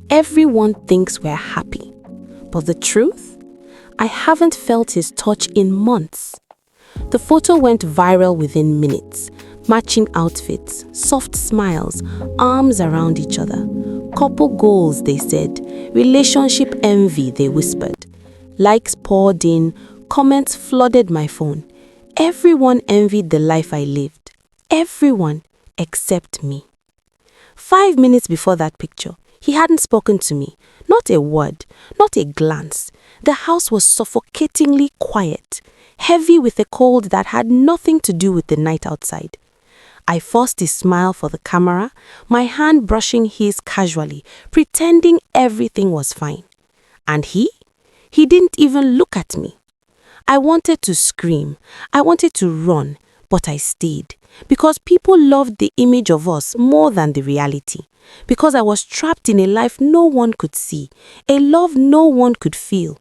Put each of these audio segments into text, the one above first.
Everyone thinks we're happy. But the truth? I haven't felt his touch in months. The photo went viral within minutes. Matching outfits, soft smiles, arms around each other. Couple goals, they said. Relationship envy, they whispered. Likes poured in, comments flooded my phone. Everyone envied the life I lived. Everyone except me. 5 minutes before that picture, he hadn't spoken to me. Not a word, not a glance. The house was suffocatingly quiet, heavy with a cold that had nothing to do with the night outside. I forced a smile for the camera, my hand brushing his casually, pretending everything was fine. And he didn't even look at me. I wanted to scream, I wanted to run, but I stayed. Because people loved the image of us more than the reality. Because I was trapped in a life no one could see, a love no one could feel.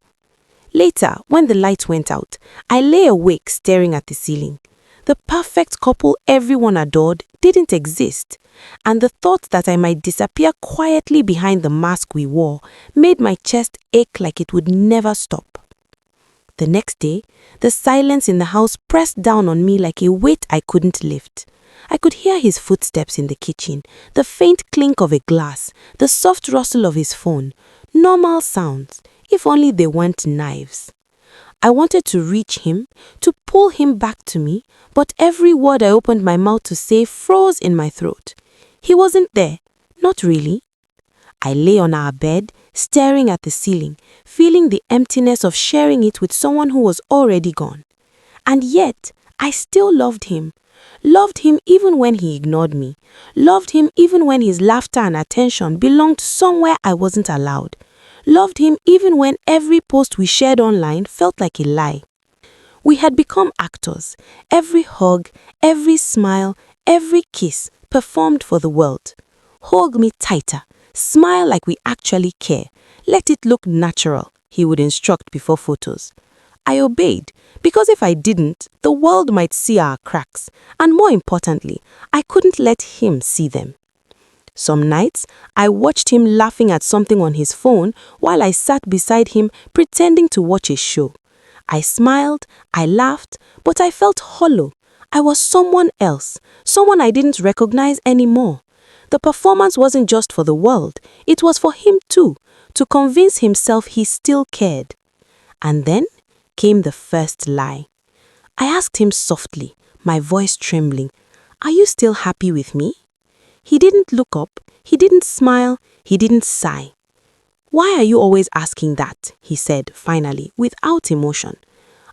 Later, when the light went out, I lay awake staring at the ceiling. The perfect couple everyone adored didn't exist, and the thought that I might disappear quietly behind the mask we wore made my chest ache like it would never stop. The next day, the silence in the house pressed down on me like a weight I couldn't lift. I could hear his footsteps in the kitchen, the faint clink of a glass, the soft rustle of his phone. Normal sounds, if only they weren't knives. I wanted to reach him, to pull him back to me, but every word I opened my mouth to say froze in my throat. He wasn't there, not really. I lay on our bed, staring at the ceiling, feeling the emptiness of sharing it with someone who was already gone. And yet, I still loved him. Loved him even when he ignored me. Loved him even when his laughter and attention belonged somewhere I wasn't allowed. Loved him even when every post we shared online felt like a lie. We had become actors. Every hug, every smile, every kiss performed for the world. Hug me tighter. Smile like we actually care. Let it look natural, he would instruct before photos. I obeyed, because if I didn't, the world might see our cracks, and more importantly, I couldn't let him see them. Some nights, I watched him laughing at something on his phone while I sat beside him pretending to watch a show. I smiled, I laughed, but I felt hollow. I was someone else, someone I didn't recognize anymore. The performance wasn't just for the world, it was for him too, to convince himself he still cared. And then came the first lie. I asked him softly, my voice trembling, "Are you still happy with me?" He didn't look up, he didn't smile, he didn't sigh. "Why are you always asking that?" he said, finally, without emotion.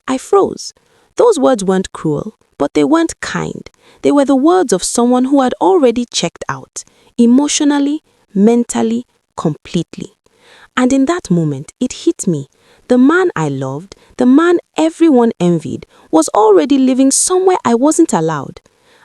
I froze. Those words weren't cruel, but they weren't kind. They were the words of someone who had already checked out, emotionally, mentally, completely. And in that moment, it hit me. The man I loved, the man everyone envied, was already living somewhere I wasn't allowed.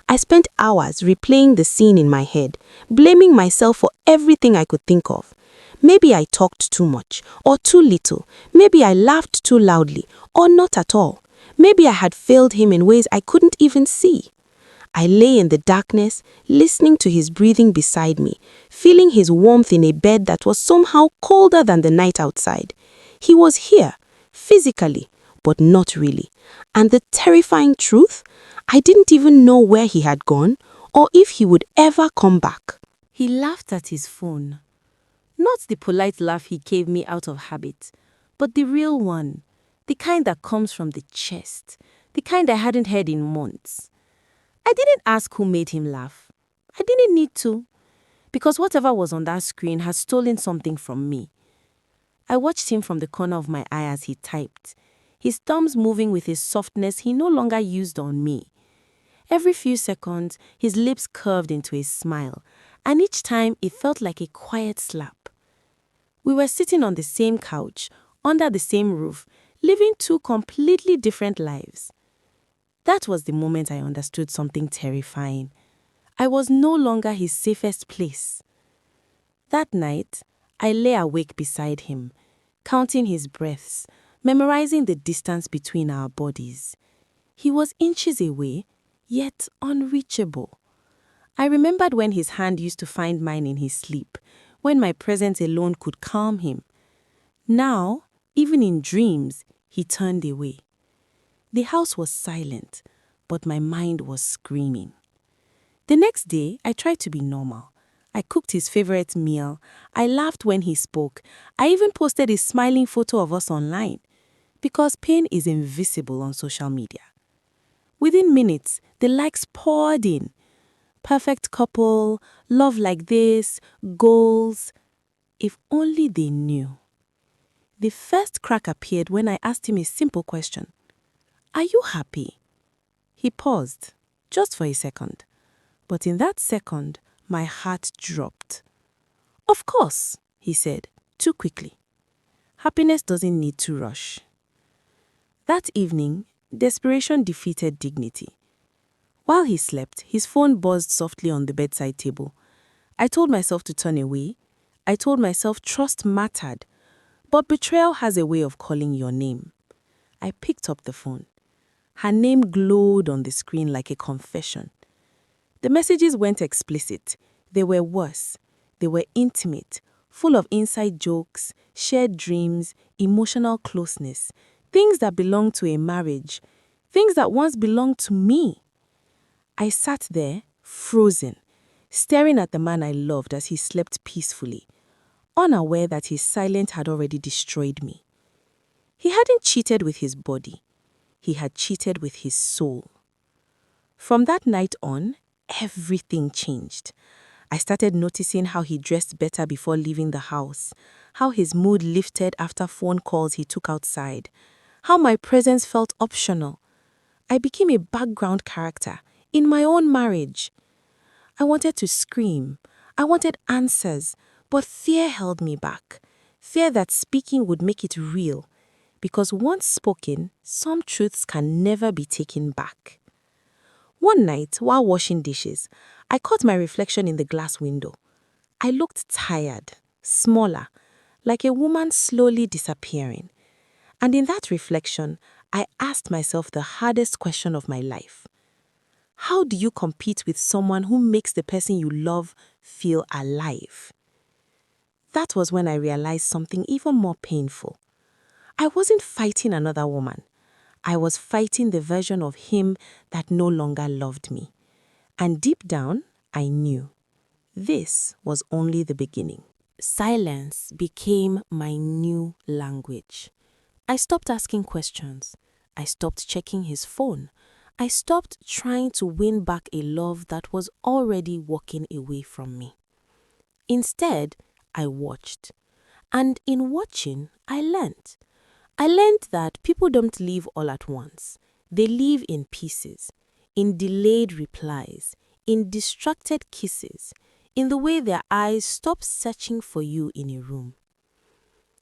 I spent hours replaying the scene in my head, blaming myself for everything I could think of. Maybe I talked too much, or too little. Maybe I laughed too loudly, or not at all. Maybe I had failed him in ways I couldn't even see. I lay in the darkness, listening to his breathing beside me, feeling his warmth in a bed that was somehow colder than the night outside. He was here, physically, but not really. And the terrifying truth? I didn't even know where he had gone, or if he would ever come back. He laughed at his phone. Not the polite laugh he gave me out of habit, but the real one. The kind that comes from the chest. The kind I hadn't heard in months. I didn't ask who made him laugh. I didn't need to. Because whatever was on that screen had stolen something from me. I watched him from the corner of my eye as he typed, his thumbs moving with a softness he no longer used on me. Every few seconds, his lips curved into a smile, and each time it felt like a quiet slap. We were sitting on the same couch, under the same roof, living two completely different lives. That was the moment I understood something terrifying. I was no longer his safest place. That night, I lay awake beside him, counting his breaths, memorizing the distance between our bodies. He was inches away, yet unreachable. I remembered when his hand used to find mine in his sleep, when my presence alone could calm him. Now, even in dreams, he turned away. The house was silent, but my mind was screaming. The next day, I tried to be normal. I cooked his favorite meal. I laughed when he spoke. I even posted a smiling photo of us online, because pain is invisible on social media. Within minutes, the likes poured in. Perfect couple, love like this, goals. If only they knew. The first crack appeared when I asked him a simple question. Are you happy? He paused, just for a second. But in that second, my heart dropped. Of course, he said, too quickly. Happiness doesn't need to rush. That evening, desperation defeated dignity. While he slept, his phone buzzed softly on the bedside table. I told myself to turn away. I told myself trust mattered. But betrayal has a way of calling your name. I picked up the phone. Her name glowed on the screen like a confession. The messages weren't explicit. They were worse. They were intimate, full of inside jokes, shared dreams, emotional closeness, things that belonged to a marriage, things that once belonged to me. I sat there, frozen, staring at the man I loved as he slept peacefully, unaware that his silence had already destroyed me. He hadn't cheated with his body. He had cheated with his soul. From that night on, everything changed. I started noticing how he dressed better before leaving the house, how his mood lifted after phone calls he took outside, how my presence felt optional. I became a background character in my own marriage. I wanted to scream. I wanted answers, but fear held me back. Fear that speaking would make it real, because once spoken, some truths can never be taken back. One night, while washing dishes, I caught my reflection in the glass window. I looked tired, smaller, like a woman slowly disappearing. And in that reflection, I asked myself the hardest question of my life. How do you compete with someone who makes the person you love feel alive? That was when I realized something even more painful. I wasn't fighting another woman. I was fighting the version of him that no longer loved me. And deep down, I knew this was only the beginning. Silence became my new language. I stopped asking questions. I stopped checking his phone. I stopped trying to win back a love that was already walking away from me. Instead, I watched. And in watching, I learned. I learned that people don't leave all at once. They leave in pieces, in delayed replies, in distracted kisses, in the way their eyes stop searching for you in a room.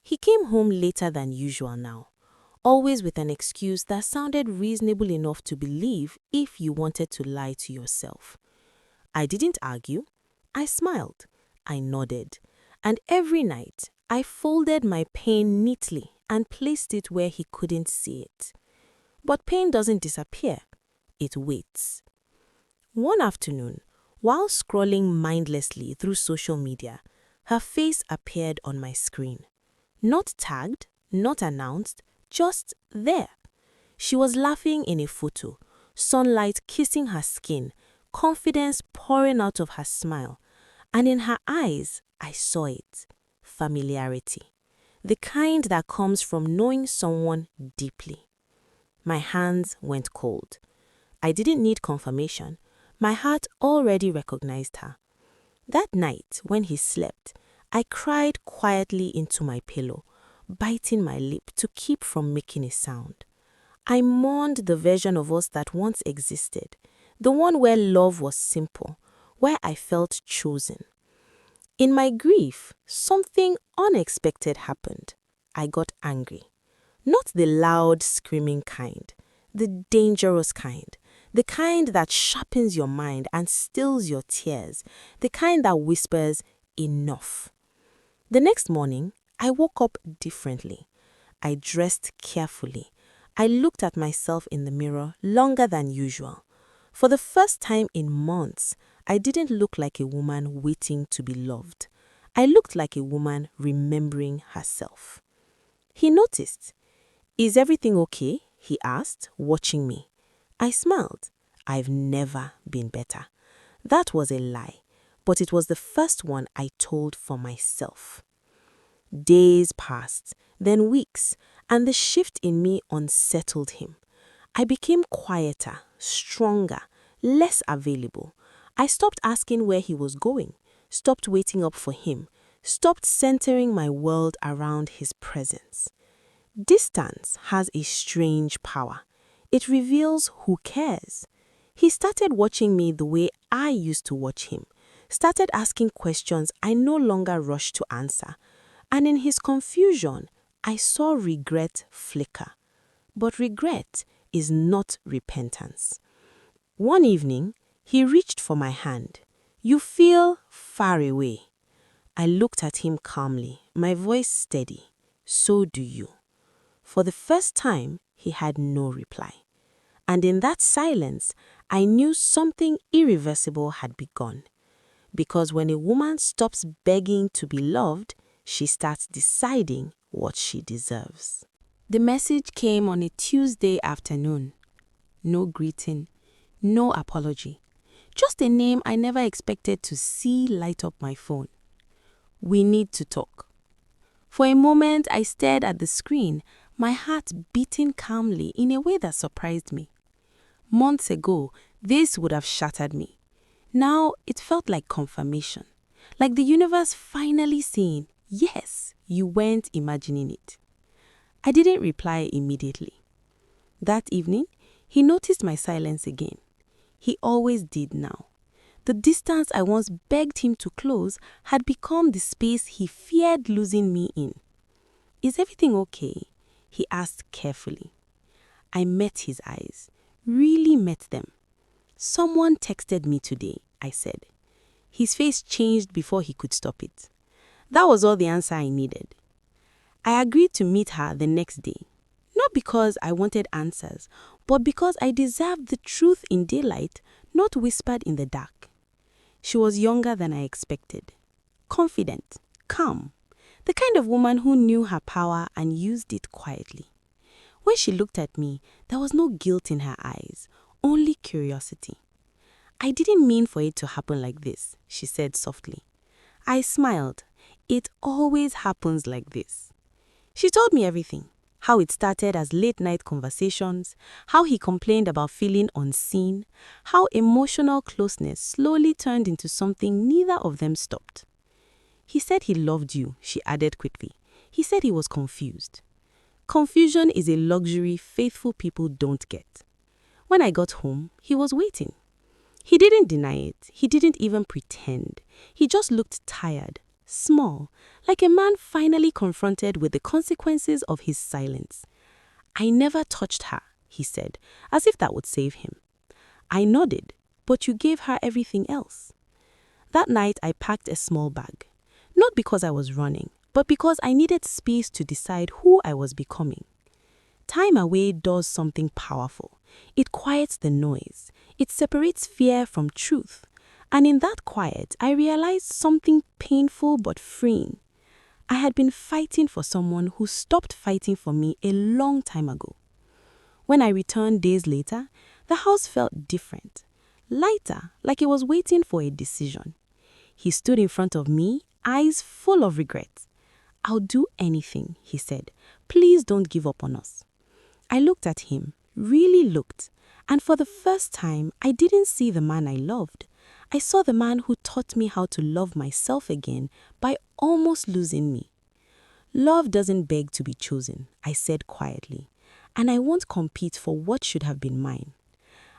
He came home later than usual now, always with an excuse that sounded reasonable enough to believe if you wanted to lie to yourself. I didn't argue. I smiled. I nodded. And every night, I folded my pain neatly and placed it where he couldn't see it. But pain doesn't disappear. It waits. One afternoon, while scrolling mindlessly through social media, her face appeared on my screen. Not tagged, not announced, just there. She was laughing in a photo, sunlight kissing her skin, confidence pouring out of her smile. And in her eyes, I saw it. Familiarity. The kind that comes from knowing someone deeply. My hands went cold. I didn't need confirmation. My heart already recognized her. That night, when he slept, I cried quietly into my pillow, biting my lip to keep from making a sound. I mourned the version of us that once existed, the one where love was simple, where I felt chosen. In my grief, something unexpected happened. I got angry. Not the loud, screaming kind, the dangerous kind. The kind that sharpens your mind and stills your tears. The kind that whispers, enough. The next morning, I woke up differently. I dressed carefully. I looked at myself in the mirror longer than usual. For the first time in months, I didn't look like a woman waiting to be loved. I looked like a woman remembering herself. He noticed. "Is everything okay?" he asked, watching me. I smiled. "I've never been better." That was a lie, but it was the first one I told for myself. Days passed, then weeks, and the shift in me unsettled him. I became quieter, stronger, less available. I stopped asking where he was going, stopped waiting up for him, stopped centering my world around his presence. Distance has a strange power. It reveals who cares. He started watching me the way I used to watch him, started asking questions I no longer rushed to answer. And in his confusion, I saw regret flicker. But regret is not repentance. One evening, he reached for my hand. "You feel far away." I looked at him calmly, my voice steady. "So do you." For the first time, he had no reply. And in that silence, I knew something irreversible had begun. Because when a woman stops begging to be loved, she starts deciding what she deserves. The message came on a Tuesday afternoon. No greeting, no apology. Just a name I never expected to see light up my phone. "We need to talk." For a moment, I stared at the screen, my heart beating calmly in a way that surprised me. Months ago, this would have shattered me. Now, it felt like confirmation, like the universe finally saying, "Yes, you weren't imagining it." I didn't reply immediately. That evening, he noticed my silence again. He always did now. The distance I once begged him to close had become the space he feared losing me in. "Is everything okay?" he asked carefully. I met his eyes, really met them. "Someone texted me today," I said. His face changed before he could stop it. That was all the answer I needed. I agreed to meet her the next day. Not because I wanted answers, but because I deserved the truth in daylight, not whispered in the dark. She was younger than I expected. Confident, calm. The kind of woman who knew her power and used it quietly. When she looked at me, there was no guilt in her eyes, only curiosity. "I didn't mean for it to happen like this," she said softly. I smiled. "It always happens like this." She told me everything. How it started as late-night conversations, how he complained about feeling unseen, how emotional closeness slowly turned into something neither of them stopped. "He said he loved you," she added quickly. "He said he was confused." Confusion is a luxury faithful people don't get. When I got home, he was waiting. He didn't deny it. He didn't even pretend. He just looked tired, small, like a man finally confronted with the consequences of his silence. "I never touched her," he said, as if that would save him. I nodded. "But you gave her everything else." That night, I packed a small bag. Not because I was running, but because I needed space to decide who I was becoming. Time away does something powerful. It quiets the noise. It separates fear from truth. And in that quiet, I realized something painful but freeing. I had been fighting for someone who stopped fighting for me a long time ago. When I returned days later, the house felt different. Lighter, like it was waiting for a decision. He stood in front of me, eyes full of regret. "I'll do anything," he said. "Please don't give up on us." I looked at him, really looked, and for the first time, I didn't see the man I loved. I saw the man who taught me how to love myself again by almost losing me. "Love doesn't beg to be chosen," I said quietly, "and I won't compete for what should have been mine."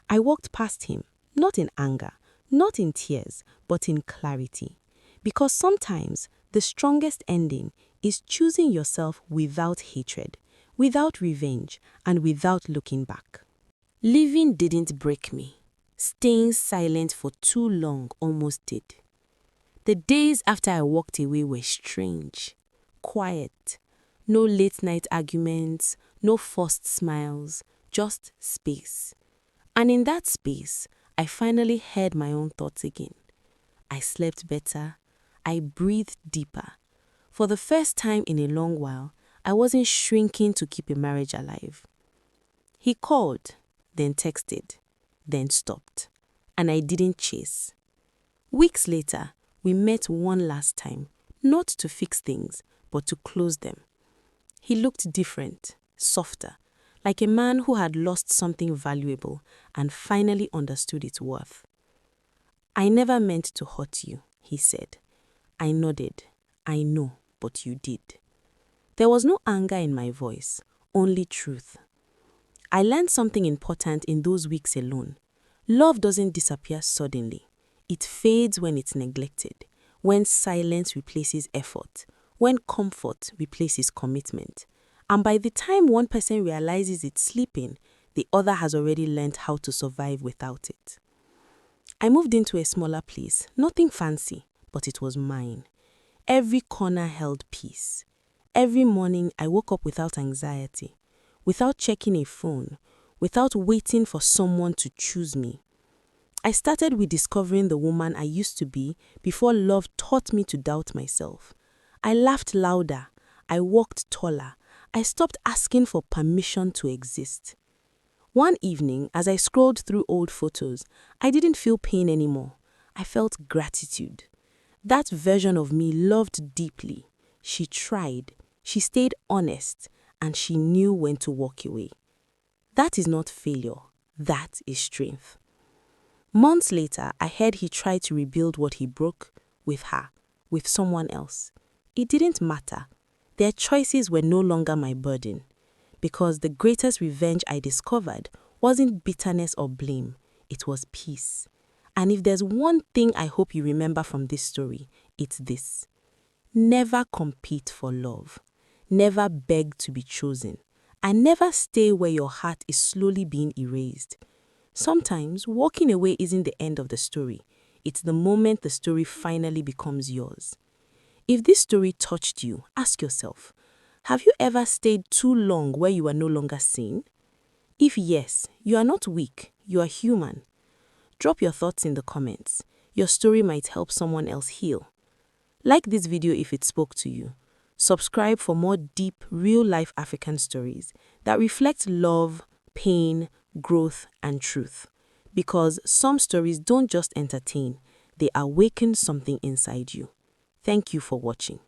I walked past him, not in anger, not in tears, but in clarity. Because sometimes the strongest ending is choosing yourself without hatred, without revenge, and without looking back. Living didn't break me. Staying silent for too long almost did. The days after I walked away were strange, quiet. No late-night arguments, no forced smiles, just space. And in that space, I finally heard my own thoughts again. I slept better. I breathed deeper. For the first time in a long while, I wasn't shrinking to keep a marriage alive. He called, then texted, then stopped, and I didn't chase. Weeks later, we met one last time, not to fix things, but to close them. He looked different, softer, like a man who had lost something valuable and finally understood its worth. "I never meant to hurt you," he said. I nodded. "I know, but you did." There was no anger in my voice, only truth. I learned something important in those weeks alone. Love doesn't disappear suddenly. It fades when it's neglected, when silence replaces effort, when comfort replaces commitment. And by the time one person realizes it's sleeping, the other has already learned how to survive without it. I moved into a smaller place, nothing fancy, but it was mine. Every corner held peace. Every morning I woke up without anxiety, without checking a phone, without waiting for someone to choose me. I started with discovering the woman I used to be before love taught me to doubt myself. I laughed louder. I walked taller. I stopped asking for permission to exist. One evening, as I scrolled through old photos, I didn't feel pain anymore. I felt gratitude. That version of me loved deeply. She tried. She stayed honest. And she knew when to walk away. That is not failure. That is strength. Months later, I heard he tried to rebuild what he broke with her, with someone else. It didn't matter. Their choices were no longer my burden. Because the greatest revenge I discovered wasn't bitterness or blame. It was peace. And if there's one thing I hope you remember from this story, it's this. Never compete for love. Never beg to be chosen. And never stay where your heart is slowly being erased. Sometimes, walking away isn't the end of the story. It's the moment the story finally becomes yours. If this story touched you, ask yourself, have you ever stayed too long where you are no longer seen? If yes, you are not weak, you are human. Drop your thoughts in the comments. Your story might help someone else heal. Like this video if it spoke to you. Subscribe for more deep, real-life African stories that reflect love, pain, growth, and truth. Because some stories don't just entertain, they awaken something inside you. Thank you for watching.